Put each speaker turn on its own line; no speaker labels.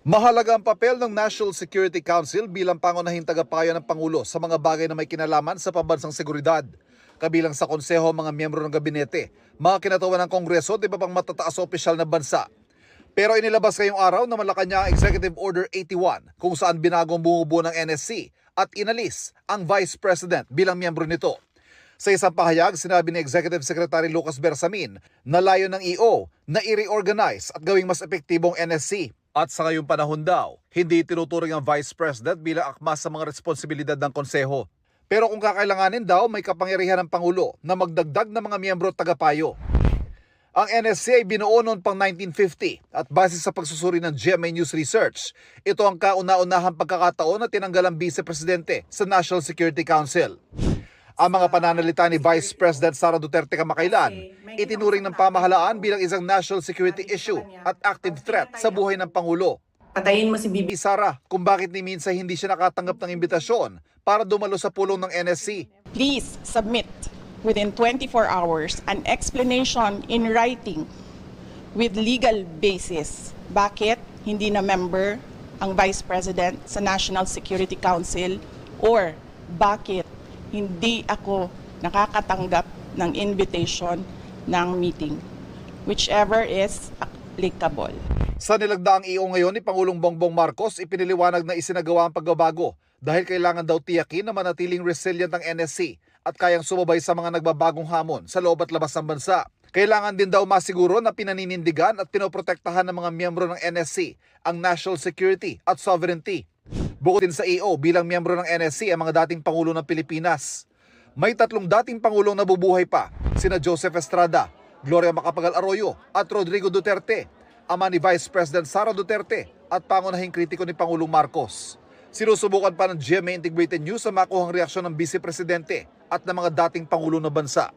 Mahalaga ang papel ng National Security Council bilang pangunahing tagapayo ng Pangulo sa mga bagay na may kinalaman sa pambansang seguridad. Kabilang sa konseho mga miyembro ng gabinete, mga kinatawan ng Kongreso at iba pang matataas na opisyal na bansa. Pero inilabas ngayong araw na Malacanang Executive Order 81 kung saan binagong bumubuo ng NSC at inalis ang Vice President bilang miyembro nito. Sa isang pahayag, sinabi ni Executive Secretary Lucas Bersamin na layo ng EO na i-reorganize at gawing mas epektibong NSC. At sa ngayong panahon daw, hindi tinuturing ang Vice President bilang akma sa mga responsibilidad ng konseho. Pero kung kakailanganin daw, may kapangyarihan ng Pangulo na magdagdag ng mga miyembro at tagapayo. Ang NSC ay binuo noon pang 1950 at base sa pagsusuri ng GMA News Research, ito ang kauna-unahang pagkakataon na tinanggal ang Vice Presidente sa National Security Council. Ang mga pananalita ni Vice President Sara Duterte kamakailan, itinuring ng pamahalaan bilang isang national security issue at active threat sa buhay ng Pangulo.
Patayin mo si Bibi.
Sara, kung bakit ni minsan hindi siya nakatanggap ng imbitasyon para dumalo sa pulong ng NSC.
Please submit within 24 hours an explanation in writing with legal basis bakit hindi na member ang Vice President sa National Security Council or bakit hindi ako nakakatanggap ng invitation ng meeting, whichever is applicable.
Sa nilagdaang EO ngayon ni Pangulong Bongbong Marcos, ipiniliwanag na isinagawa ang pagbabago dahil kailangan daw tiyakin na manatiling resilient ang NSC at kayang sumabay sa mga nagbabagong hamon sa loob at labas ng bansa. Kailangan din daw masiguro na pinaninindigan at pinoprotektahan ng mga miyembro ng NSC ang national security at sovereignty. Bukod din sa EO, bilang miyembro ng NSC ang mga dating Pangulo ng Pilipinas. May 3 dating Pangulong nabubuhay pa, sina Joseph Estrada, Gloria Macapagal Arroyo at Rodrigo Duterte, ama ni Vice President Sara Duterte at pangunahing kritiko ni Pangulong Marcos. Sinusubukan pa ng GMA Integrated News sa makuhang reaksyon ng Vice Presidente at ng mga dating Pangulo ng bansa.